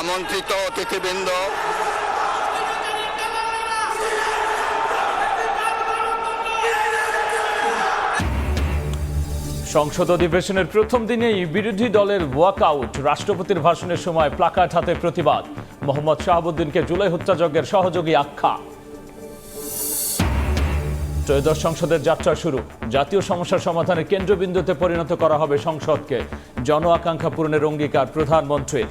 আমন্ত্রিত অতিথিবৃন্দ, সংসদ অধিবেশনের প্রথম দিনেই বিরোধী দলের ওয়াকআউট। রাষ্ট্রপতির ভাষণের সময় প্লাকার্ড হাতে প্রতিবাদ। মোহাম্মদ শাহাবুদ্দিনকে জুলাই হত্যাযজ্ঞের সহযোগী আখ্যা। ত্রয়োদশ সংসদের যাত্রা শুরু। জাতীয় সমস্যার সমাধানের কেন্দ্রবিন্দুতে পরিণত করা হবে সংসদকে। জন আকাঙ্ক্ষা পূরণের অঙ্গীকার প্রধানমন্ত্রীর।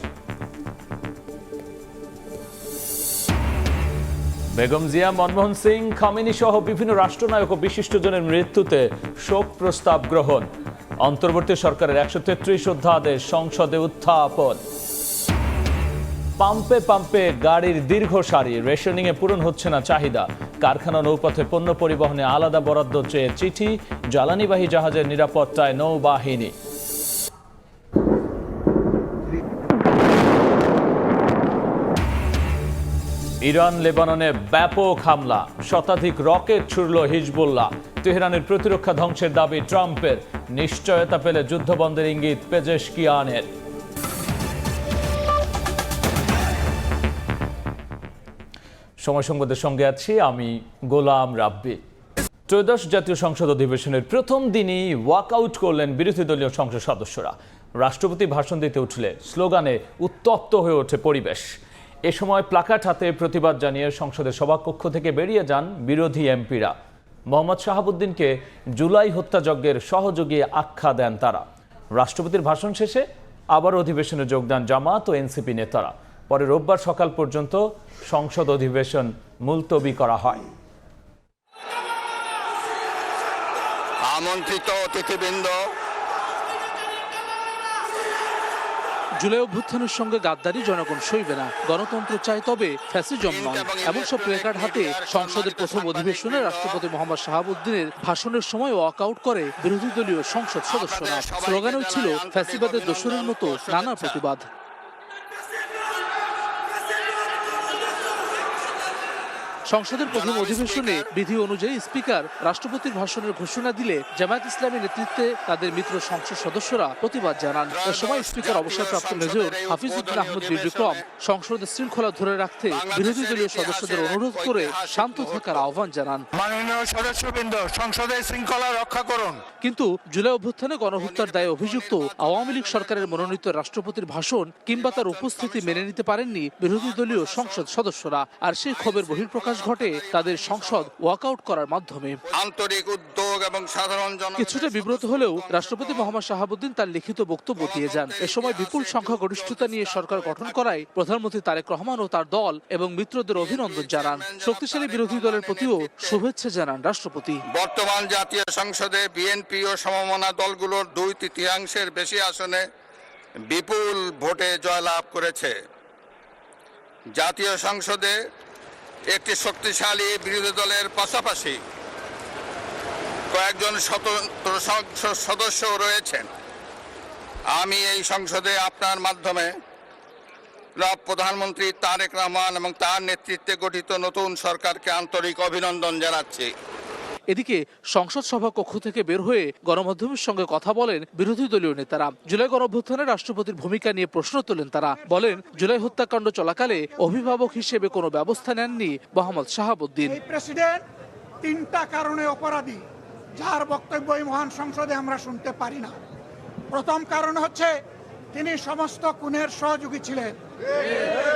বেগম জিয়া, মনমোহন সিং, খামেনি সহ বিভিন্ন রাষ্ট্রনায়ক ও বিশিষ্টজনের মৃত্যুতে শোক প্রস্তাব গ্রহণ। অন্তর্বর্তী সরকারের 133 অধ্যাদেশ সংসদে উত্থাপন। পাম্পে পাম্পে গাড়ির দীর্ঘ সারি, রেশনিংয়ে পূরণ হচ্ছে না চাহিদা। কারখানা নৌপথে পণ্য পরিবহনে আলাদা বরাদ্দ চেয়ে চিঠি। জ্বালানিবাহী জাহাজের নিরাপত্তায় নৌবাহিনী। ইরান লেবাননে ব্যাপক হামলা, শতাধিক রকেট ছুড়ল হিজবুল্লাহ। তেহরানের প্রতিরক্ষা ধ্বংসের দাবি ট্রাম্পের। নিশ্চয়তা পেলে যুদ্ধবন্ধের ইঙ্গিত পেজেশকিয়ানের। সময় সংবাদের সঙ্গে আছি আমি গোলাম রাব্বি। ত্রয়োদশ জাতীয় সংসদ অধিবেশনের প্রথম দিনই ওয়াকআউট করলেন বিরোধী দলীয় সংসদ সদস্যরা। রাষ্ট্রপতি ভাষণ দিতে উঠলে স্লোগানে উত্তপ্ত হয়ে ওঠে পরিবেশ। এ সময় প্লাকার্ড হাতে প্রতিবাদ জানিয়ে সংসদের সভাকক্ষ থেকে বেরিয়ে যান বিরোধী এমপিরা। মোহাম্মদ শাহাবুদ্দিনকে জুলাই হত্যাযজ্ঞের সহযোগী আখ্যা দেন তারা। রাষ্ট্রপতির ভাষণ শেষে আবার অধিবেশনে যোগ দেন জামাত ও এনসিপি নেতারা। পরে রোববার সকাল পর্যন্ত সংসদ অধিবেশন মুলতবি করা হয়। আমন্ত্রিত অতিথিবৃন্দ, জুলাই অভ্যুত্থানের সঙ্গে গাদ্দারি জনগণ সইবে না, গণতন্ত্র চায় তবে ফ্যাসিজম নয়, এমন সব প্লেকার্ড হাতে সংসদের প্রথম অধিবেশনে রাষ্ট্রপতি মোহাম্মদ শাহাবুদ্দিনের ভাষণের সময় ওয়াকআউট করে বিরোধী দলীয় সংসদ সদস্যরা। স্লোগানও ছিল ফ্যাসিবাদের দোসরের মতো নানা প্রতিবাদ। সংসদের প্রথম অধিবেশনে বিধি অনুযায়ী স্পিকার রাষ্ট্রপতির ভাষণের ঘোষণা দিলে জামায়াত ইসলামী নেতৃত্বে তাদের মিত্র সংসদ সদস্যরা প্রতিবাদ জানান। এ সময় স্পিকার অবসরপ্রাপ্ত মেজর হাফিজউদ্দিন আহমদ বীর বিক্রম সংসদের শৃঙ্খলা ধরে রাখতে বিরোধী দলীয় সদস্যদের অনুরোধ করে শান্ত থাকার আহ্বান জানান। মাননীয় সদস্যবৃন্দ, সংসদের শৃঙ্খলা রক্ষা করুন। কিন্তু জুলাই অভ্যুত্থানে গণহত্যার দায়ে অভিযুক্ত আওয়ামী লীগ সরকারের মনোনীত রাষ্ট্রপতির ভাষণ কিংবা তার উপস্থিতি মেনে নিতে পারেননি বিরোধী দলীয় সংসদ সদস্যরা। আর সেই ক্ষোভের বহিঃপ্রকাশ ঘটে তাদের সংসদ ওয়াকআউট করার মাধ্যমে। আন্তরিক উদ্যোগ এবং সাধারণ কিছুটা বিব্রত হলেও রাষ্ট্রপতি মোহাম্মদ শাহাবুদ্দিন তার লিখিত বক্তব্য দিয়ে যান। এ সময় বিপুল সংখ্যাগরিষ্ঠতা নিয়ে সরকার গঠন করায় প্রধানমন্ত্রী তারেক রহমান ও তার দল এবং মিত্রদের অভিনন্দন জানান। শক্তিশালী বিরোধী দলের প্রতিও শুভেচ্ছা জানান রাষ্ট্রপতি। বর্তমান জাতীয় সংসদে বিএনপি ও সমমনা দলগুলোর 2/3 বেশি আসনে বিপুল ভোটে জয়লাভ করেছে। জাতীয় সংসদে একটি শক্তিশালী বিরোধী দলের পাশাপাশি কয়েকজন স্বতন্ত্র সংসদ সদস্য রয়েছেন। আমি এই সংসদে আপনার মাধ্যমে প্রধানমন্ত্রী তারেক রহমান এবং তার নেতৃত্বে গঠিত নতুন সরকারকে আন্তরিক অভিনন্দন জানাচ্ছি। এদিকে সংসদ সভা কক্ষ থেকে বের হয়ে গণমাধ্যমের সঙ্গে কথা বলেন বিরোধী দলীয় নেতারা। জুলাই গণঅভ্যুত্থানে রাষ্ট্রপতির ভূমিকা নিয়ে প্রশ্ন তোলেন তারা। বলেন, জুলাই হত্যাকাণ্ড চলাকালে অভিভাবক হিসেবে কোনো ব্যবস্থা নেননি মোহাম্মদ শাহাবুদ্দিন। প্রেসিডেন্ট 3টা কারণে অপরাধী, যার বক্তব্য এই মহান সংসদে আমরা শুনতে পারি না। প্রথম কারণ হচ্ছে তিনি সমস্ত খুনের সহযোগী ছিলেন।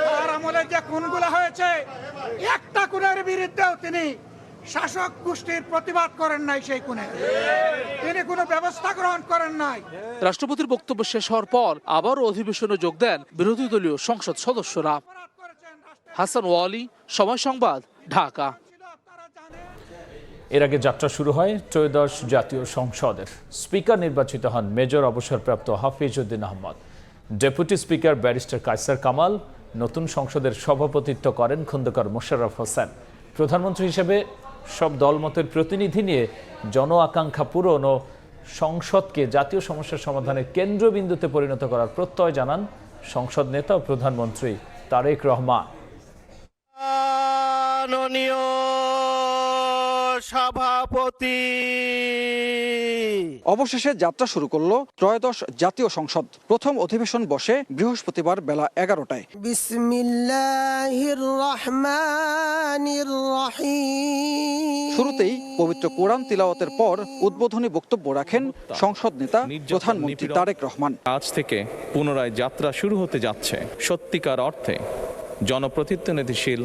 তার আমলে যে খুনগুলো হয়েছে, একটা খুনের বিরুদ্ধেও তিনি শাসক গোষ্ঠীর প্রতিবাদ করেন নাই, সেই খুনে তিনি কোনো ব্যবস্থা গ্রহণ করেন নাই। রাষ্ট্রপতির বক্তব্য শেষ হওয়ার পর আবারও অধিবেশনে যোগ দেন বিরোধী দলীয় সংসদ সদস্যরা। হাসান ওয়ালি, সময় সংবাদ, ঢাকা। এর আগে যাত্রা শুরু হয় ত্রয়োদশ জাতীয় সংসদের। স্পিকার নির্বাচিত হন মেজর অবসরপ্রাপ্ত Hafizuddin Ahmed. Deputy speaker barrister Kaiser Kamal. নতুন সংসদের সভাপতিত্ব করেন খন্দকার মোশাররফ হোসেন। প্রধানমন্ত্রী হিসেবে সব দলমতের প্রতিনিধি নিয়ে জন আকাঙ্ক্ষা পূরণ ও সংসদকে জাতীয় সমস্যার সমাধানের কেন্দ্রবিন্দুতে পরিণত করার প্রত্যয় জানান সংসদ নেতা ও প্রধানমন্ত্রী তারেক রহমান। সভাপতি। অবশেষে যাত্রা শুরু করলো ত্রয়োদশ জাতীয় সংসদ। প্রথম অধিবেশন বসে বৃহস্পতিবার বেলা 11টায়। বিসমিল্লাহির রহমানির রহিম। শুরুতেই পবিত্র কোরআন তিলাওয়াতের পর উদ্বোধনী বক্তব্য রাখেন সংসদ নেতা প্রধানমন্ত্রী তারেক রহমান। আজ থেকে পুনরায় যাত্রা শুরু হতে যাচ্ছে সত্যিকার অর্থে জনপ্রতিনিধিশীল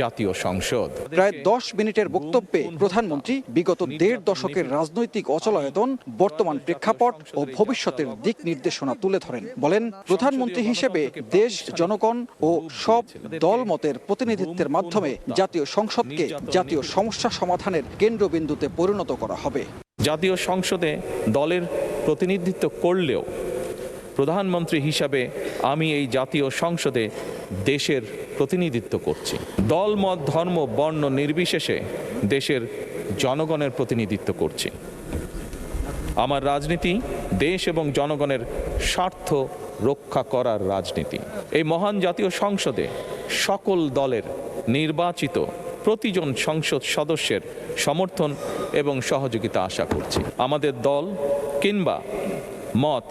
জাতীয় সংসদ। প্রায় 10 মিনিটের বক্তব্যে প্রধানমন্ত্রী বিগত 1.5 দশকের রাজনৈতিক অচলায়তন, বর্তমান প্রেক্ষাপট ও ভবিষ্যতের দিক নির্দেশনা তুলে ধরেন। বলেন, প্রধানমন্ত্রী হিসেবে দেশ, জনগণ ও সব দলমতের প্রতিনিধিত্বের মাধ্যমে জাতীয় সংসদকে জাতীয় সমস্যা সমাধানের কেন্দ্রবিন্দুতে পরিণত করা হবে। জাতীয় সংসদে দলের প্রতিনিধিত্ব করলেও প্রধানমন্ত্রী হিসাবে আমি এই জাতীয় সংসদে দেশের প্রতিনিধিত্ব করছি। দল, মত, ধর্ম, বর্ণ নির্বিশেষে দেশের জনগণের প্রতিনিধিত্ব করছি। আমার রাজনীতি দেশ এবং জনগণের স্বার্থ রক্ষা করার রাজনীতি। এই মহান জাতীয় সংসদে সকল দলের নির্বাচিত প্রতিজন সংসদ সদস্যের সমর্থন এবং সহযোগিতা আশা করছি। আমাদের দল কিংবা মত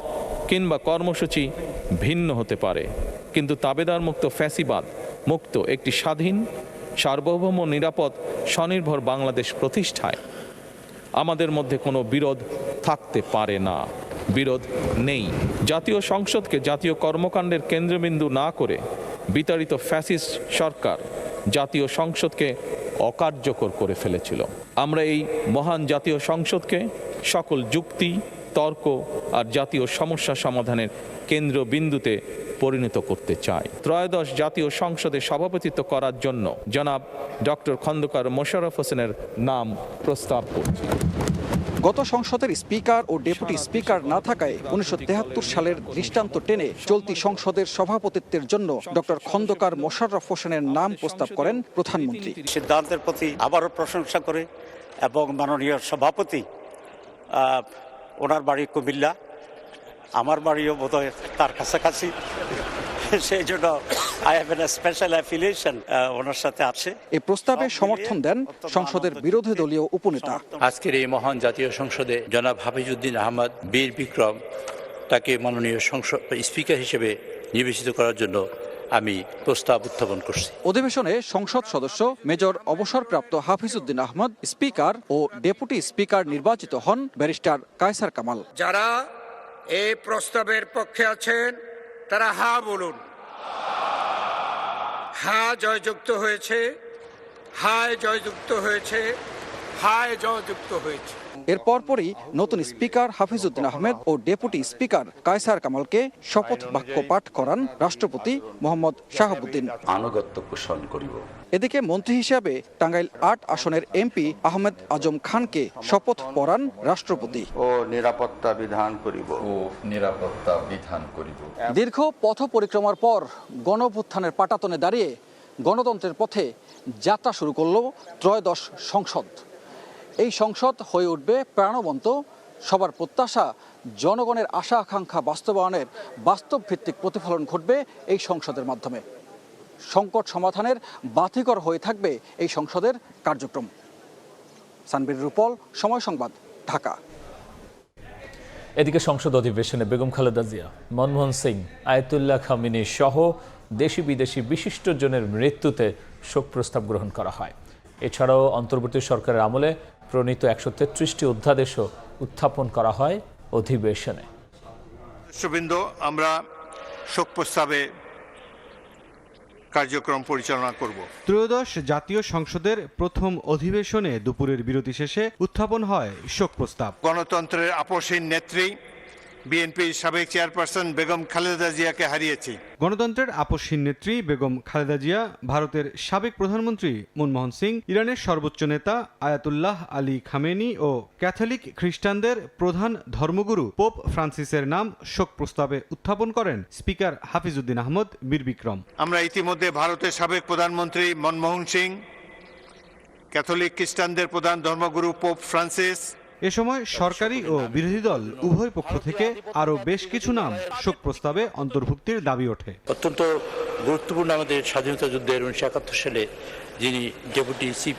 কিংবা কর্মসূচি ভিন্ন হতে পারে, কিন্তু তাবেদার মুক্ত, ফ্যাসিবাদ মুক্ত একটি স্বাধীন, সার্বভৌম, নিরাপদ, স্বনির্ভর বাংলাদেশ প্রতিষ্ঠায় আমাদের মধ্যে কোনো বিরোধ থাকতে পারে না, বিরোধ নেই। জাতীয় সংসদকে জাতীয় কর্মকাণ্ডের কেন্দ্রবিন্দু না করে বিতাড়িত ফ্যাসিস্ট সরকার জাতীয় সংসদকে অকার্যকর করে ফেলেছিল। আমরা এই মহান জাতীয় সংসদকে সকল যুক্তি, তর্ক আর জাতীয় সমস্যা সমাধানের কেন্দ্রবিন্দুতে পরিণত করতে চাই। ত্রয়োদশ জাতীয় সংসদে সভাপতিত্ব করার জন্য জনাব ডক্টর খন্দকার মোশাররফ হোসেনের নাম প্রস্তাব করছি। গত সংসদের স্পিকার ও ডেপুটি স্পিকার না থাকায় 1973 সালের দৃষ্টান্ত টেনে চলতি সংসদের সভাপতিত্বের জন্য ডক্টর খন্দকার মোশাররফ হোসেনের নাম প্রস্তাব করেন প্রধানমন্ত্রী। সিদ্ধান্তের প্রতি আবারও প্রশংসা করে এবং মাননীয় সভাপতি, ওনার বাড়ি কুমিল্লা, আমার বাড়িও বোধহয় তার কাছাকাছি, সেই জন্য I have a special affiliation ওনার সাথে আছে। এই প্রস্তাবে সমর্থন দেন সংসদের বিরোধী দলীয় উপনেতা। আজকের এই মহান জাতীয় সংসদে জনাব হাফিজউদ্দিন আহমদ বীর বিক্রম তাকে মাননীয় সংসদ স্পিকার হিসেবে নির্বাচিত করার জন্য আমি প্রস্তাব উত্থাপন করছি। অধিবেশনে সংসদ সদস্য মেজর অবসরপ্রাপ্ত হাফিজউদ্দিন আহমদ স্পিকার ও ডেপুটি স্পিকার নির্বাচিত হন ব্যারিস্টার কায়সার কামাল। যারা এই প্রস্তাবের পক্ষে আছেন তারা হা বলুন। হা জয়যুক্ত হয়েছে, হায় জয়যুক্ত হয়েছে, হায় জয়যুক্ত হয়েছে। এর পরপরই নতুন স্পিকার হাফিজউদ্দিন আহমেদ ও ডেপুটি স্পিকার কায়সার কামালকে শপথ বাক্য পাঠ করান রাষ্ট্রপতি মোহাম্মদ শাহাবুদ্দিন। আনুগত্য পোষণ করিব। এদিকে মন্ত্রী হিসাবে টাঙ্গাইল 8 আসনের এমপি আহমেদ আজম খানকে শপথ পড়ান রাষ্ট্রপতি। ও নিরাপত্তা বিধান করিব। ও নিরাপত্তা বিধান করিব। দীর্ঘ পথ পরিক্রমার পর গণঅভ্যুত্থানের পাটাতনে দাঁড়িয়ে গণতন্ত্রের পথে যাত্রা শুরু করল ত্রয়োদশ সংসদ। এই সংসদ হয়ে উঠবে প্রাণবন্ত, সবার প্রত্যাশা, জনগণের আশা আকাঙ্ক্ষা বাস্তবায়নের বাস্তব ভিত্তিক প্রতিফলন ঘটবে এই সংসদের মাধ্যমে। সংকট সমাধানের বাতিঘর হয়ে থাকবে এই সংসদের কার্যক্রম। সানবীর রূপল, সময় সংবাদ, ঢাকা। এদিকে সংসদ অধিবেশনে বেগম খালেদা জিয়া, মনমোহন সিং, আয়াতুল্লাহ খামেনি সহ দেশি বিদেশি বিশিষ্টজনের মৃত্যুতে শোক প্রস্তাব গ্রহণ করা হয়। এছাড়াও অন্তর্বর্তী সরকারের আমলে প্রণীত 133টি অধ্যাদেশও উত্থাপন করা হয় অধিবেশনে। সদস্যবৃন্দ, আমরা শোক প্রস্তাবে কার্যক্রম পরিচালনা করব। ত্রয়োদশ জাতীয় সংসদের প্রথম অধিবেশনে দুপুরের বিরতি শেষে উত্থাপন হয় শোক প্রস্তাব। গণতন্ত্রের আপসহীন নেত্রী বিএনপির সাবেক চেয়ারপারসন বেগম খালেদা জিয়াকে হারিয়েছি। গণতন্ত্রের আপসহীন নেত্রী বেগম খালেদা জিয়া, ভারতের সাবেক প্রধানমন্ত্রী মনমোহন সিং, ইরানের সর্বোচ্চ নেতা আয়াতুল্লাহ আলী খামেনি ও ক্যাথলিক খ্রিস্টানদের প্রধান ধর্মগুরু পোপ ফ্রান্সিসের নাম শোক প্রস্তাবে উত্থাপন করেন স্পিকার হাফিজউদ্দিন আহমদ বীর বিক্রম। আমরা ইতিমধ্যে ভারতের সাবেক প্রধানমন্ত্রী মনমোহন সিং, ক্যাথলিক খ্রিস্টানদের প্রধান ধর্মগুরু পোপ ফ্রান্সিস এ সময় সরকারি ও বিরোধী দল উভয় পক্ষ থেকে আরও বেশ কিছু নাম শোক প্রস্তাবে অন্তর্ভুক্তির দাবি ওঠে। অত্যন্ত গুরুত্বপূর্ণ আমাদের স্বাধীনতা যুদ্ধের 1971 সালে যিনি ডেপুটি চিফ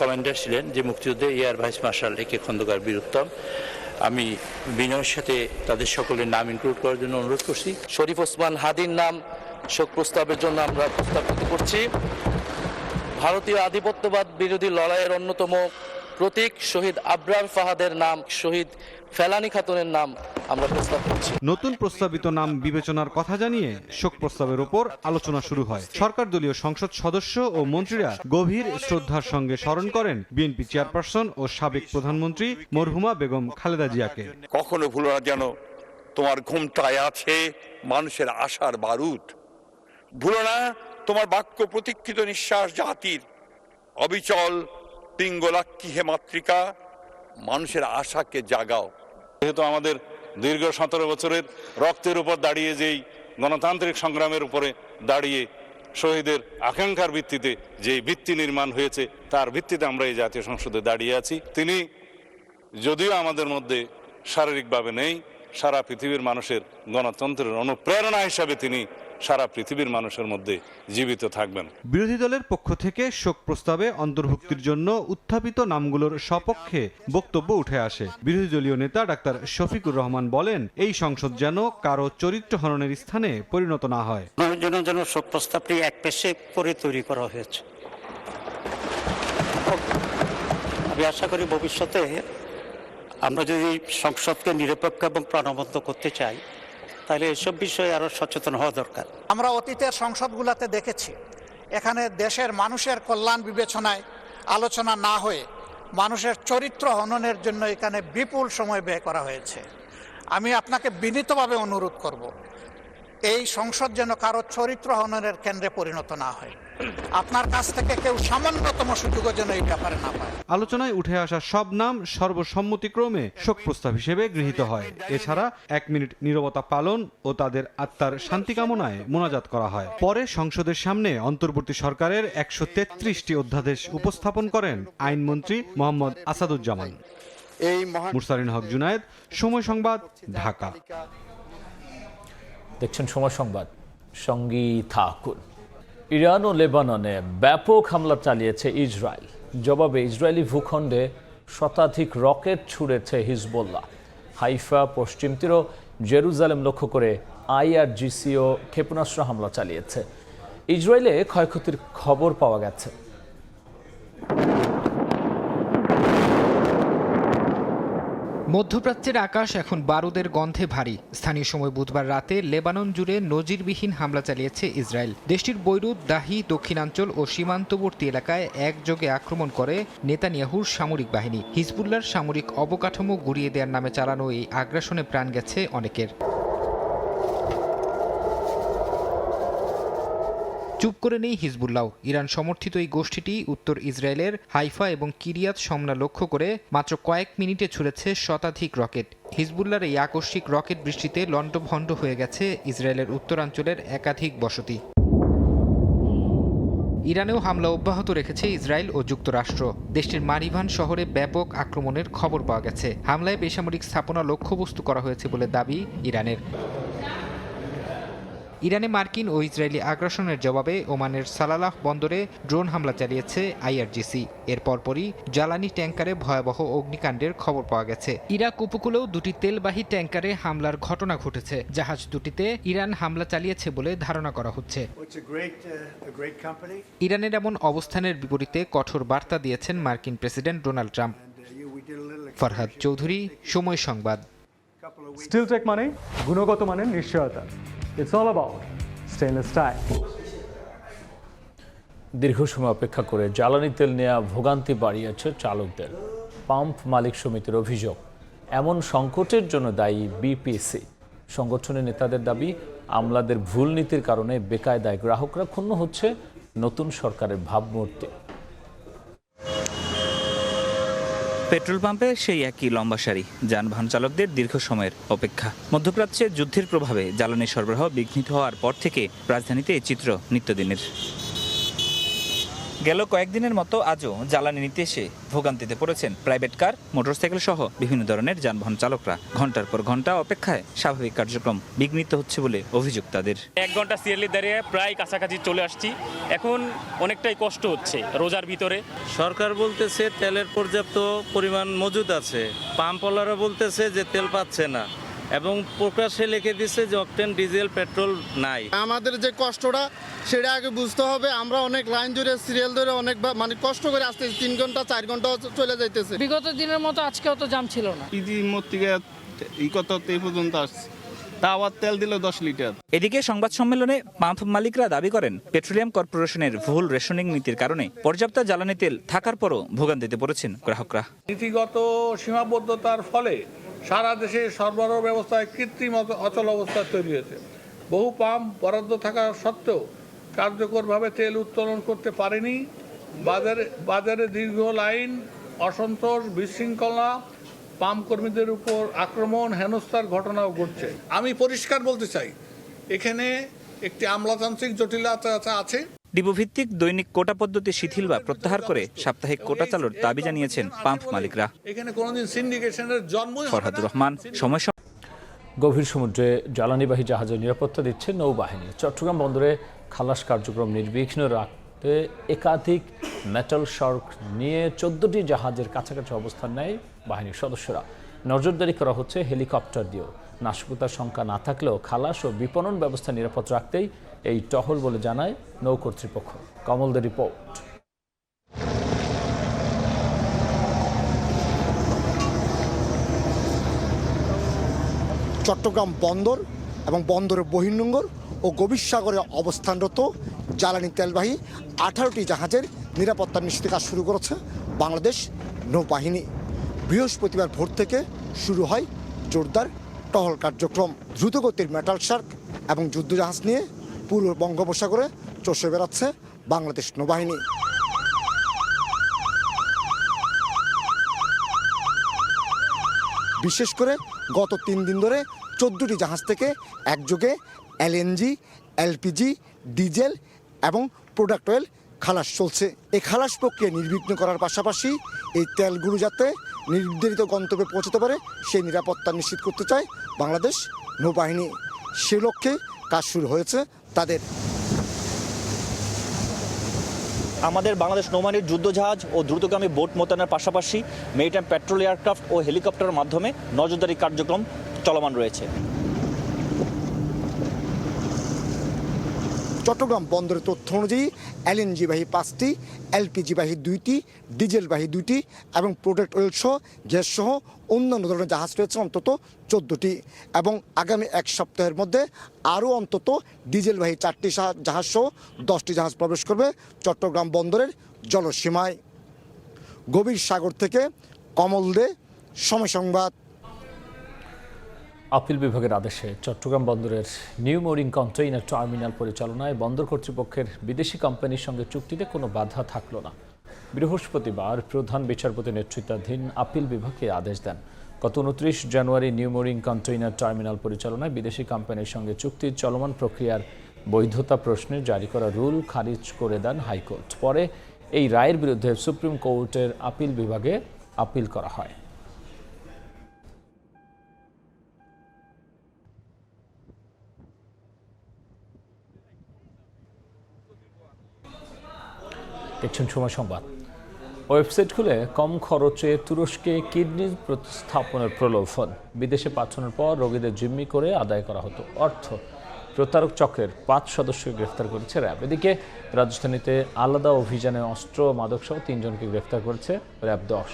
কমান্ডার ছিলেন, যে মুক্তিযুদ্ধে এয়ার ভাইস মার্শাল একে খন্দকার বীরুত্তম, আমি বিনয়ের সাথে তাদের সকলের নাম ইনক্লুড করার জন্য অনুরোধ করছি। শরীফ ওসমান হাদির নাম শোক প্রস্তাবের জন্য আমরা প্রস্তাব করছি। ভারতীয় আধিপত্যবাদ বিরোধী লড়াইয়ের অন্যতম প্রতীক শহীদ আবরার ফাহাদের নাম, শহীদ ফেলানি খাতুনের নাম আমরা প্রস্তাব করছি। নতুন প্রস্তাবিত নাম বিবেচনার কথা জানিয়ে শোক প্রস্তাবের উপর আলোচনা শুরু হয়। সরকার দলীয় সংসদ সদস্য ও মন্ত্রীরা গভীর শ্রদ্ধার সঙ্গে স্মরণ করেন বিএনপি চেয়ারপারসন ও সাবেক প্রধানমন্ত্রী মরহুমা বেগম খালেদা জিয়াকে। কখনো ভুলো না যেন তোমার ঘুমটায় আছে মানুষের আশার বারুদ। ভুলো না তোমার বাক্য প্রতীক্ষিত নিঃশ্বাস জাতির অবিচল পিঙ্গলাক্ষী হে মাতৃকা, মানুষের আশাকে জাগাও। যেহেতু আমাদের দীর্ঘ 17 বছরের রক্তের উপর দাঁড়িয়ে, যেই গণতান্ত্রিক সংগ্রামের উপরে দাঁড়িয়ে শহীদের আকাঙ্ক্ষার ভিত্তিতে যে ভিত্তি নির্মাণ হয়েছে, তার ভিত্তিতে আমরা এই জাতীয় সংসদে দাঁড়িয়ে আছি। তিনি যদিও আমাদের মধ্যে শারীরিকভাবে নেই, সারা পৃথিবীর মানুষের গণতন্ত্রের অনুপ্রেরণা হিসাবে তিনি সারা পৃথিবীর মানুষের মধ্যে জীবিত থাকবেন। বিরোধী দলের পক্ষ থেকে শোক প্রস্তাবে অন্তর্ভুক্তির জন্য উত্থাপিত নামগুলোর সপক্ষে বক্তব্য উঠে আসে। বিরোধী দলীয় নেতা ডাক্তার শফিকুর রহমান বলেন, এই সংসদ যেন কারো চরিত্র হননের স্থানে পরিণত না হয়। যেন শোক প্রস্তাবটি এক পেশে করে তৈরি করা হয়েছে। আমি আশা করি ভবিষ্যতে আমরা যদি সংসদকে নিরপেক্ষ এবং প্রাণবন্ত করতে চাই, তাহলে এসব বিষয়ে আরো সচেতন হওয়া দরকার। আমরা অতীতের সংসদগুলোতে দেখেছি, এখানে দেশের মানুষের কল্যাণ বিবেচনায় আলোচনা না হয়ে মানুষের চরিত্র হননের জন্য এখানে বিপুল সময় ব্যয় করা হয়েছে। আমি আপনাকে বিনীতভাবে অনুরোধ করব, এই সংসদ যেন কারো চরিত্র হননের কেন্দ্রে পরিণত না হয়। আপনার কাছ থেকে কেউ সামান্যতম সুযোগও যেন এই ব্যাপারে না পায়। আলোচনায় উঠে আসা সব নাম সর্বসম্মতিক্রমে শোক প্রস্তাব হিসেবে গৃহীত হয়। এছাড়া 1 মিনিট নীরবতা পালন ও তাদের আত্মার শান্তি কামনায় মোনাজাত করা হয়। পরে সংসদের সামনে অন্তর্বর্তী সরকারের 133টি অধ্যাদেশ উপস্থাপন করেন আইনমন্ত্রী মোহাম্মদ আসাদুজ্জামান। মুরসালিন হক জুনায়েদ, সময় সংবাদ, ঢাকা। দেখছেন সময় সংবাদ, সঙ্গী থাকুন। ইরান ও লেবাননে ব্যাপক হামলা চালিয়েছে ইসরায়েল। জবাবে ইসরায়েলি ভূখণ্ডে শতাধিক রকেট ছুড়েছে হিজবুল্লাহ। হাইফা, পশ্চিম তীর, জেরুজালেম লক্ষ্য করে IRGCও ক্ষেপণাস্ত্র হামলা চালিয়েছে। ইসরায়েলে ক্ষয়ক্ষতির খবর পাওয়া গেছে। মধ্যপ্রাচ্যের আকাশ এখন বারুদের গন্ধে ভারী। স্থানীয় সময় বুধবার রাতে লেবানন জুড়ে নজিরবিহীন হামলা চালিয়েছে ইসরায়েল। দেশটির বৈরুত, দাহি, দক্ষিণাঞ্চল ও সীমান্তবর্তী এলাকায় একযোগে আক্রমণ করে নেতানিয়াহুর সামরিক বাহিনী। হিজবুল্লাহর সামরিক অবকাঠামো গুঁড়িয়ে দেওয়ার নামে চালানো এই আগ্রাসনে প্রাণ গেছে অনেকের। চুপ করে নেই হিজবুল্লাহ। ইরান সমর্থিত এই গোষ্ঠীটি উত্তর ইসরায়েলের হাইফা এবং কিরিয়াত শমনা লক্ষ্য করে মাত্র কয়েক মিনিটে ছুড়েছে শতাধিক রকেট। হিজবুল্লাহর এই আকস্মিক রকেট বৃষ্টিতে লণ্ডভণ্ড হয়ে গেছে ইসরায়েলের উত্তরাঞ্চলের একাধিক বসতি। ইরানেও হামলা অব্যাহত রেখেছে ইসরায়েল ও যুক্তরাষ্ট্র। দেশটির মারিভান শহরে ব্যাপক আক্রমণের খবর পাওয়া গেছে। হামলায় বেসামরিক স্থাপনা লক্ষ্যবস্তু করা হয়েছে বলে দাবি ইরানের। ইরানে মার্কিন ও ইসরায়েলি আগ্রাসনের জবাবে ওমানের সালালাহ বন্দরে ড্রোন হামলা চালিয়েছে IRGC। এর পরপরই জ্বালানি ট্যাঙ্কারে ভয়াবহ অগ্নিকাণ্ডের খবর পাওয়া গেছে। ইরাক উপকূলেও দুটি তেলবাহী ট্যাঙ্কারে হামলার ঘটনা ঘটেছে। জাহাজ দুটিতে ইরান হামলা চালিয়েছে বলে ধারণা করা হচ্ছে। ইরানের এমন অবস্থানের বিপরীতে কঠোর বার্তা দিয়েছেন মার্কিন president Donald Trump. Farhad Chowdhury, সময় সংবাদ। স্টিলটেক মানে গুণগত মানের নিশ্চয়তা। It's all about stainless steel. দীর্ঘ সময় অপেক্ষা করে জ্বালানি তেল নেওয়া ভোগান্তি বাড়িয়েছে চালকদের। পাম্প মালিক সমিতির অভিযোগ, এমন সংকটের জন্য দায়ী BPC। সংগঠনের নেতাদের দাবি, আমলাদের ভুল নীতির কারণে বেকায়দায় গ্রাহকরা ক্ষুণ্ণ হচ্ছে নতুন সরকারের ভাবমূর্তি। পেট্রোল পাম্পে সেই একই লম্বা সারি, যানবাহন চালকদের দীর্ঘ সময়ের অপেক্ষা। মধ্যপ্রাচ্যে যুদ্ধের প্রভাবে জ্বালানি সরবরাহ বিঘ্নিত হওয়ার পর থেকে রাজধানীতে এই চিত্র নিত্যদিনের। গেল কয়েকদিনের মতো আজও জ্বালানি নিতে এসে ভোগান্তিতে পড়েছেন প্রাইভেট কার, মোটরসাইকেল সহ বিভিন্ন ধরনের যানবাহন চালকরা। ঘন্টার পর ঘন্টা অপেক্ষায় স্বাভাবিক কার্যক্রম বিঘ্নিত হচ্ছে বলে অভিযোগ তাদের। 1 ঘন্টা সিরিয়ালে দাঁড়িয়ে প্রায় কাছাকাছি চলে আসছি, এখন অনেকটাই কষ্ট হচ্ছে রোজার ভিতরে। সরকার বলতেছে তেলের পর্যাপ্ত পরিমাণ মজুদ আছে, পাম্পওয়ালারা বলতেছে যে তেল পাচ্ছে না এবং প্রকাশ্যে লিখে দিচ্ছে যে অকটেন, ডিজেল, পেট্রোল নাই। আমাদের যে কষ্টটা সেটা আগে বুঝতে হবে। আমরা অনেক লাইন ধরে সিরিয়াল ধরে অনেক মানে কষ্ট করে আসতেছি, 3 ঘন্টা 4 ঘন্টা চলে যাইতেছে। বিগত দিনের মতো আজকেও তো জাম ছিল না। এই পর্যন্ত আসছে, তা আবার তেল দিল 10 লিটার। এদিকে সংবাদ সম্মেলনে পাম্প মালিকরা দাবি করেন পেট্রোলিয়াম কর্পোরেশনের ভুল রেশনিং নীতির কারণে পর্যাপ্ত জ্বালানি তেল থাকার পরও ভোগান্তিতে পড়েছেন গ্রাহকরা। নীতিগত সীমাবদ্ধতার ফলে সারা দেশে সরবরাহ ব্যবস্থায় কৃত্রিম অচল অবস্থা তৈরি হয়েছে। বহু পাম্প বরাদ্দ থাকা সত্ত্বেও কার্যকরভাবে তেল উত্তোলন করতে পারেনি। বাজারে দীর্ঘ লাইন, অসন্তোষ, বিশৃঙ্খলা, পাম্প কর্মীদের উপর আক্রমণ, হেনস্থার ঘটনাও ঘটছে। আমি পরিষ্কার বলতে চাই, এখানে একটি আমলাতান্ত্রিক জটিলতা আছে। ডিপোভিত্তিক দৈনিক কোটা পদ্ধতি শিথিল বা প্রত্যাহার করে সাপ্তাহিক কোটা চালুর দাবি জানিয়েছেন পাম্প মালিকরা। এখানে কোনোদিন সিন্ডিকেশনের জন্মই হবে না। ফরহাদুর রহমান, সময়। গভীর সমুদ্রে জ্বালানিবাহী জাহাজের নিরাপত্তা দিচ্ছে নৌবাহিনী। চট্টগ্রাম বন্দরে খালাস কার্যক্রম নির্বিঘ্ন রাখতে একাধিক মেটাল শার্ক নিয়ে 14টি জাহাজের কাছাকাছি অবস্থান নেয় বাহিনীর সদস্যরা। নজরদারি করা হচ্ছে হেলিকপ্টার দিয়েও। নাশকতার সংখ্যা না থাকলেও খালাস ও বিপণন ব্যবস্থা নিরাপদ রাখতেই এই টহল বলে জানায় নৌ কর্তৃপক্ষ। কমলদের রিপোর্ট। চট্টগ্রাম বন্দর এবং বন্দরের বহির্নোঙর ও গভীর সাগরে অবস্থানরত জ্বালানি তেলবাহী 18টি জাহাজের নিরাপত্তা নিশ্চিত কাজ শুরু করেছে বাংলাদেশ নৌবাহিনী। বৃহস্পতিবার ভোর থেকে শুরু হয় জোরদার টহল কার্যক্রম। দ্রুতগতির মেটাল শার্ক এবং যুদ্ধজাহাজ নিয়ে পুরো বঙ্গোপসাগরে চষে বেড়াচ্ছে বাংলাদেশ নৌবাহিনী। বিশেষ করে গত 3 দিন ধরে 14টি জাহাজ থেকে একযোগে LNG, LPG, ডিজেল এবং প্রোডাক্ট অয়েল খালাস চলছে। এই খালাস প্রক্রিয়া নির্বিঘ্ন করার পাশাপাশি এই তেলগুলো যাতে নির্ধারিত গন্তব্যে পৌঁছতে পারে সেই নিরাপত্তা নিশ্চিত করতে চায় বাংলাদেশ নৌবাহিনী। সে লক্ষ্যে কাজ শুরু হয়েছে তাদের। আমাদের বাংলাদেশ নৌবাহিনীর যুদ্ধজাহাজ ও দ্রুতগামী বোট মোতায়েনের পাশাপাশি মেরিটাইম পেট্রোল এয়ারক্রাফট ও হেলিকপ্টারের মাধ্যমে নজরদারি কার্যক্রম চলমান রয়েছে। চট্টগ্রাম বন্দরের তথ্য অনুযায়ী LNG-বাহী 5টি, LPG-বাহী 2টি, ডিজেলবাহী 2টি এবং প্রোডাক্ট অয়েল সহ গ্যাস সহ অন্যান্য ধরনের জাহাজ রয়েছে অন্তত 14টি এবং আগামী 1 সপ্তাহের মধ্যে আরও অন্তত ডিজেলবাহী 4টি জাহাজ সহ 10টি জাহাজ প্রবেশ করবে চট্টগ্রাম বন্দরের জলসীমায়। গভীর সাগর থেকে কমল দে, সময় সংবাদ। আপিল বিভাগের আদেশে চট্টগ্রাম বন্দরের নিউ মোরিং কন্টেইনার টার্মিনাল পরিচালনায় বন্দর কর্তৃপক্ষের বিদেশি কোম্পানির সঙ্গে চুক্তিতে কোনো বাধা থাকলো না। বৃহস্পতিবার প্রধান বিচারপতি নেতৃত্বাধীন আপিল বিভাগকে আদেশ দেন। গত 29 জানুয়ারি নিউ মোরিং কন্টেইনার টার্মিনাল পরিচালনায় বিদেশি কোম্পানির সঙ্গে চুক্তির চলমান প্রক্রিয়ার বৈধতা প্রশ্নে জারি করা রুল খারিজ করে দেন হাইকোর্ট। পরে এই রায়ের বিরুদ্ধে সুপ্রিম কোর্টের আপিল বিভাগে আপিল করা হয়। দেখছেন সময় সংবাদ। ওয়েবসাইট খুলে কম খরচে তুরস্কে কিডনি প্রতিস্থাপনের প্রলোভন। বিদেশে পাঠানোর পর রোগীদের জিম্মি করে আদায় করা হতো অর্থ। প্রতারক চক্রের 5 সদস্যকে গ্রেফতার করেছে র্যাব। এদিকে রাজধানীতে আলাদা অভিযানে অস্ত্র, মাদকসহ 3 জনকে গ্রেফতার করেছে র্যাব 10।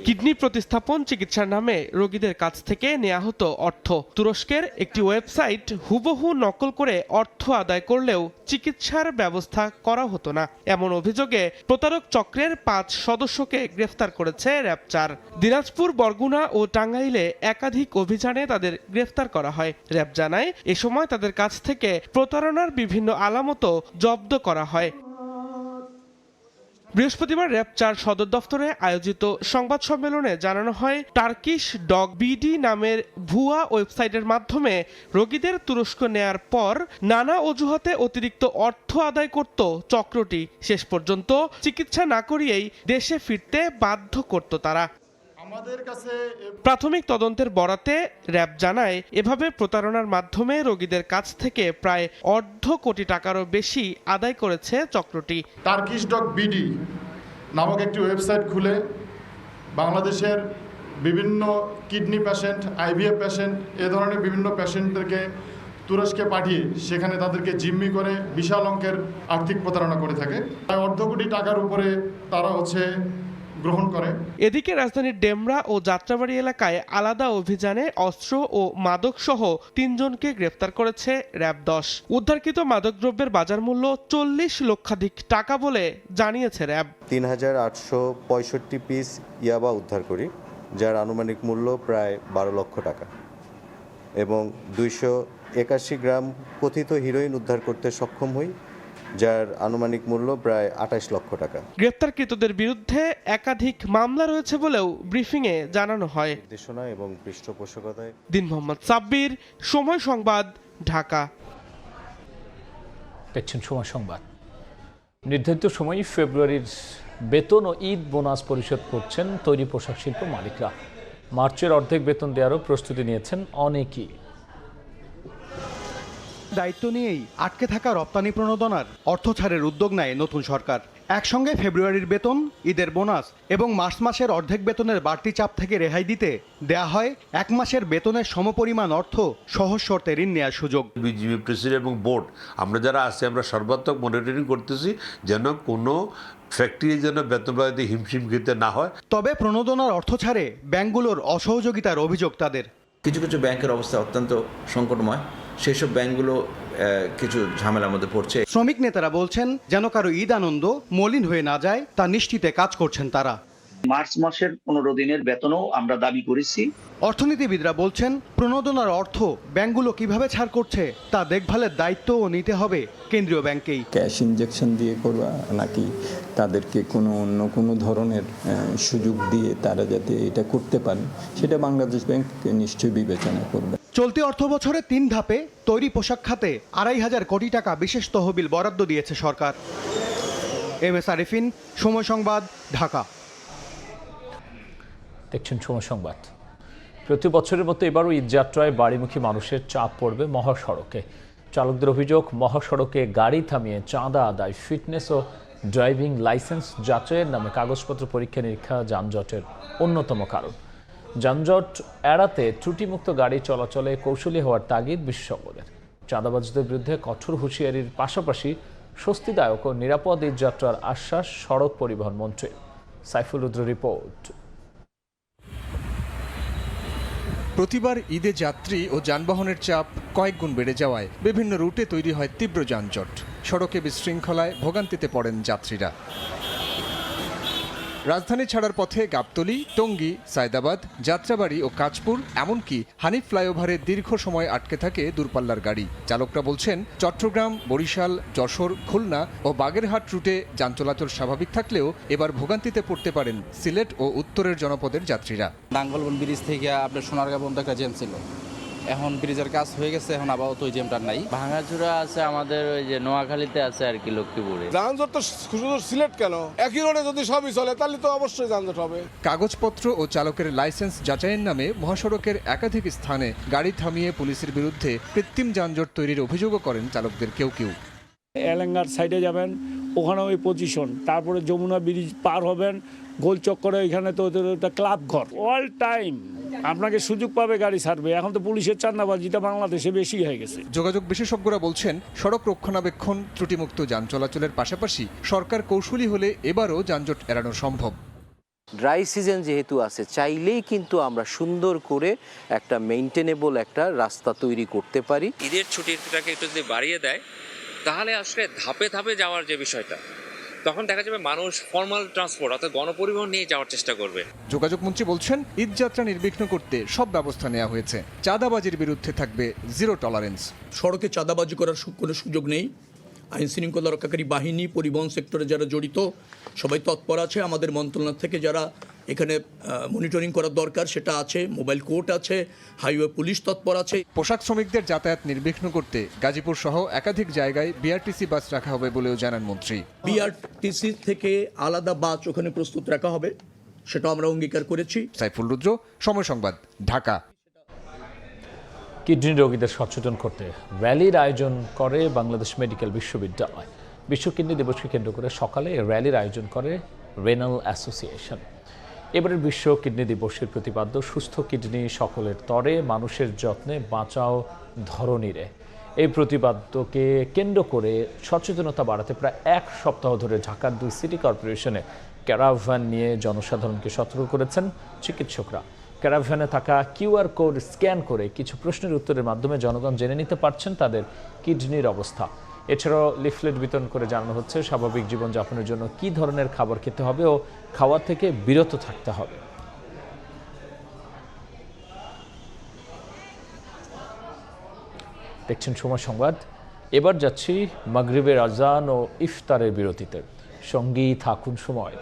কিডনি প্রতিস্থাপন চিকিৎসার নামে রোগীদের কাছ থেকে নেওয়া হতো অর্থ। তুরস্কের একটি ওয়েবসাইট হুবহু নকল করে অর্থ আদায় করলেও চিকিৎসার ব্যবস্থা করা হতো না, এমন অভিযোগে প্রতারক চক্রের 5 সদস্যকে গ্রেফতার করেছে র্যাব 4। দিনাজপুর, বরগুনা ও টাঙ্গাইলে একাধিক অভিযানে তাদের গ্রেফতার করা হয়। র্যাব জানায় এ সময় তাদের কাছ থেকে প্রতারণার বিভিন্ন আলামতও জব্দ করা হয়। বৃহস্পতিবার র্যাব 4 সদর দফতরে আয়োজিত সংবাদ সম্মেলনে জানানো হয়, টার্কিশ ডগ বিডি নামের ভুয়া ওয়েবসাইটের মাধ্যমে রোগীদের তুরস্ক নেয়ার পর নানা অজুহাতে অতিরিক্ত অর্থ আদায় করত চক্রটি। শেষ পর্যন্ত চিকিৎসা না করিয়েই দেশে ফিরতে বাধ্য করত তারা। প্রাথমিক তদন্তের বরাতে র্যাব জানায়, এভাবে প্রতারণার মাধ্যমে রোগীদের কাছ থেকে প্রায় $1.5 কোটি টাকারও বেশি আদায় করেছে চক্রটি। টার্কিশ ডগ বিডি নামক একটি ওয়েবসাইট খুলে বাংলাদেশের বিভিন্ন কিডনি পেশেন্ট, আইভিএফ পেশেন্ট, এ ধরনের বিভিন্ন পেশেন্টদেরকে তুরস্কে পাঠিয়ে সেখানে তাদেরকে জিম্মি করে বিশাল অঙ্কের আর্থিক প্রতারণা করে থাকে। প্রায় $1.5 কোটি টাকার উপরে তারা গ্রহণ করে। এদিকে রাজধানীর ডেমরা ও যাত্রাবাড়ি এলাকায় আলাদা অভিযানে অস্ত্র ও মাদক সহ 3 জনকে গ্রেফতার করেছে র্যাব 10। উদ্ধারকৃত মাদকদ্রব্যের বাজার মূল্য 40 লক্ষাধিক টাকা বলে জানিয়েছে র্যাব। 3865 পিস ইয়াবা উদ্ধার করি, যার আনুমানিক মূল্য প্রায় 12 লক্ষ টাকা, এবং 281 গ্রাম কথিত হিরোইন উদ্ধার করতে সক্ষম হই, যার আনুমানিক মূল্য প্রায় 28 লক্ষ টাকা। গ্রেপ্তারকৃতদের বিরুদ্ধে একাধিক মামলা রয়েছে বলেও ব্রিফিংয়ে জানানো হয়। নির্দেশনা এবং পৃষ্ঠপোষকতায় দিন মোহাম্মদ সাব্বির, সময় সংবাদ, ঢাকা। দেখছেন সময় সংবাদ। নির্ধারিত সময় ফেব্রুয়ারির বেতন ও ঈদ বোনাস পরিশোধ করছেন তৈরি পোশাক শিল্প মালিকরা। মার্চের অর্ধেক বেতন দেওয়ারও প্রস্তুতি নিয়েছেন অনেকেই। দায়িত্ব নিয়েই আটকে থাকা রপ্তানি প্রণোদনার অর্থ ছাড়ের উদ্যোগ নেয় নতুন সরকার। একসঙ্গে ফেব্রুয়ারির বেতন, ঈদের বোনাস এবং মার্চ মাসের অর্ধেক বেতনের বাড়তি চাপ থেকে রেহাই দিতে দেয়া হয় 1 মাসের বেতনের সমপরিমাণ অর্থ সহজ শর্তে ঋণ নেওয়ার সুযোগ। বিজিবি প্রেসিডেন্ট এবং বোর্ড আমরা যারা আছি, আমরা সর্বাত্মক মনিটরিং করতেছি যেন কোনো ফ্যাক্টরি যেন বেতন পাইতে হিমশিম খেতে না হয়। তবে প্রণোদনার অর্থ ছাড়ে ব্যাংকগুলোর অসহযোগিতার অভিযোগ তাদের। কিছু কিছু ব্যাংকের অবস্থা অত্যন্ত সংকটময়, সেসব ব্যাংকগুলো কিছু ঝামেলার মধ্যে পড়ছে। শ্রমিক নেতারা বলছেন, যেন কারো ঈদ আনন্দ মলিন হয়ে না যায় তা নিশ্চিতে কাজ করছেন তারা। মার্চ মাসের 15 দিনের বেতনও আমরা দাবি করেছি। অর্থনীতিবিদরা বলছেন, প্রণোদনার অর্থ ব্যাংকগুলো কিভাবে ছাড় করছে তা দেখভালের দায়িত্বও নিতে হবে কেন্দ্রীয় ব্যাংকেই। ক্যাশ ইনজেকশন দিয়ে করবা নাকি তাদেরকে অন্য কোনো ধরনের সুযোগ দিয়ে তারা যাতে এটা করতে পারে, সেটা বাংলাদেশ ব্যাংক নিশ্চয়ই বিবেচনা করবে। চলতি অর্থ বছরে 3 ধাপে তৈরি পোশাক খাতে 2,500 কোটি টাকা বিশেষ তহবিল বরাদ্দ দিয়েছে সরকার। MS আরিফিন, সময় সংবাদ, ঢাকা। দেখছেন সময় সংবাদ। প্রতি বছরের মতো এবারও ঈদযাত্রায় বাড়িমুখী মানুষের চাপ পড়বে মহাসড়কে। চালকদের অভিযোগ, মহাসড়কে গাড়ি থামিয়ে চাঁদা আদায়, ফিটনেস ও ড্রাইভিং লাইসেন্স যাচাইয়ের নামে কাগজপত্র পরীক্ষা নিরীক্ষা যানজটের অন্যতম কারণ। যানজট এড়াতে ত্রুটিমুক্ত গাড়ি চলাচলে কৌশলী হওয়ার তাগিদ বিশেষজ্ঞদের। চাঁদাবাজদের বিরুদ্ধে কঠোর হুঁশিয়ারির পাশাপাশি স্বস্তিদায়ক ও নিরাপদ ঈদযাত্রার আশ্বাস সড়ক পরিবহন মন্ত্রী। সাইফুল রুদ্র রিপোর্ট। প্রতিবার ঈদে যাত্রী ও যানবাহনের চাপ কয়েক গুণ বেড়ে যাওয়ায় বিভিন্ন রুটে তৈরি হয় তীব্র যানজট। সড়কে বিশৃঙ্খলায় ভোগান্তিতে পড়েন যাত্রীরা। রাজধানী ছাড়ার পথে গাবতলী, টঙ্গী, সায়দাবাদ, যাত্রাবাড়ি ও কাঁচপুর, এমনকি হানিফ ফ্লাইওভারে দীর্ঘ সময় আটকে থাকে দূরপাল্লার গাড়ি। চালকরা বলছেন, চট্টগ্রাম, বরিশাল, যশোর, খুলনা ও বাগেরহাট রুটে যান চলাচল স্বাভাবিক থাকলেও এবার ভোগান্তিতে পড়তে পারেন সিলেট ও উত্তরের জনপদের যাত্রীরা। নাঙ্গলবন ব্রিজ থেকে আপনার সোনারগাঁ পর্যন্ত একটা জ্যাম ছিল, এখন ব্রিজের কাজ হয়ে গেছে, এখন আপাতত ওই জ্যামটা নাই। ভাঙাচুরা আছে আমাদের ওই যে নোয়াখালীতে আছে আর কি, লক্ষ্মীপুরে। যানজট তো শুধু সিলেট কেন, একই রোডে যদি সবই চলে তাহলে তো অবশ্যই যানজট হবে। কাগজপত্র ও চালকের লাইসেন্স যাচাইয়ের নামে মহাসড়কের একাধিক স্থানে গাড়ি থামিয়ে পুলিশের বিরুদ্ধে কৃত্রিম যানজট তৈরির অভিযোগও করেন চালকদের কেউ কেউ। এলেঙ্গার সাইডে যাবেন, ওখানে ওই পজিশন, তারপরে যমুনা ব্রিজ পার হবেন, গোল চক্করে ওইখানে তো ওটা ক্লাব ঘর, অল টাইম আপনাকে সুযোগ পাবে গাড়ি ছাড়বে। এখন তো পুলিশের চাঁদাবাজিটা বাংলাদেশে বেশি হয়ে গেছে। যোগাযোগ বিশেষজ্ঞরা বলছেন, সড়ক রক্ষণাবেক্ষণ, ত্রুটিমুক্ত যান চলাচলের পাশাপাশি সরকার কৌশলী হলে এবারও যানজট এড়ানো সম্ভব। ড্রাই সিজন যেহেতু আছে, চাইলেই কিন্তু আমরা সুন্দর করে একটা মেইনটেনেবল একটা রাস্তা তৈরি করতে পারি। ঈদের ছুটিটাকে একটু যদি বাড়িয়ে দেয়, তাহলে আসলে ধাপে ধাপে যাওয়ার যে বিষয়টা, তখন দেখা যাবে মানুষ ফর্মাল ট্রান্সপোর্ট অর্থাৎ গণপরিবহন নিয়ে যাওয়ার চেষ্টা করবে। যোগাযোগ মন্ত্রী বলছেন, ঈদযাত্রা নির্বিঘ্ন করতে সব ব্যবস্থা নেওয়া হয়েছে। চাঁদাবাজির বিরুদ্ধে থাকবে জিরো টলারেন্স। সড়কে চাঁদাবাজি করার কোনো সুযোগ নেই, আইন শৃঙ্খলা রক্ষাকারী বাহিনী, পরিবহন সেক্টরে যারা জড়িত সবাই তৎপর আছে। আমাদের মন্ত্রণালয় থেকে যারা এখানে মনিটরিং করার দরকার সেটা আছে, মোবাইল কোর্ট আছে, হাইওয়ে পুলিশ তৎপর আছে। পোশাক শ্রমিকদের যাতায়াত নির্বিঘ্ন করতে গাজীপুর সহ একাধিক জায়গায় বিআরটিসি বাস রাখা হবে বলেও জানান মন্ত্রী। বিআরটিসি থেকে আলাদা বাস ওখানে প্রস্তুত রাখা হবে, সেটা আমরা অঙ্গীকার করেছি। সাইফুল রুদ্র, সময় সংবাদ, ঢাকা। কিডনি রোগীদের সচেতন করতে র্যালির আয়োজন করে বাংলাদেশ মেডিকেল বিশ্ববিদ্যালয়। বিশ্ব কিডনি দিবসকে কেন্দ্র করে সকালে র্যালির আয়োজন করে রেনাল অ্যাসোসিয়েশন। এবারের বিশ্ব কিডনি দিবসের প্রতিপাদ্য সুস্থ কিডনি সকলের তরে, মানুষের যত্নে বাঁচাও ধরনীরে। এই প্রতিপাদ্যকে কেন্দ্র করে সচেতনতা বাড়াতে প্রায় এক সপ্তাহ ধরে ঢাকার 2 সিটি কর্পোরেশনে ক্যারাভ্যান নিয়ে জনসাধারণকে সতর্ক করেছেন চিকিৎসকরা। ক্যারাভ্যানে থাকা কিউআর কোড স্ক্যান করে কিছু প্রশ্নের উত্তরের মাধ্যমে জনগণ জেনে নিতে পারছেন তাদের কিডনির অবস্থা। এছাড়াও লিফলেট বিতরণ করে জানানো হচ্ছে স্বাভাবিক জীবনযাপনের জন্য কী ধরনের খাবার খেতে হবে ও খাওয়া থেকে বিরত থাকতে হবে। দেখছেন সময় সংবাদ। এবার যাচ্ছি মাগরিবের আজান ও ইফতারের বিরতিতে। সঙ্গী থাকুন সময়।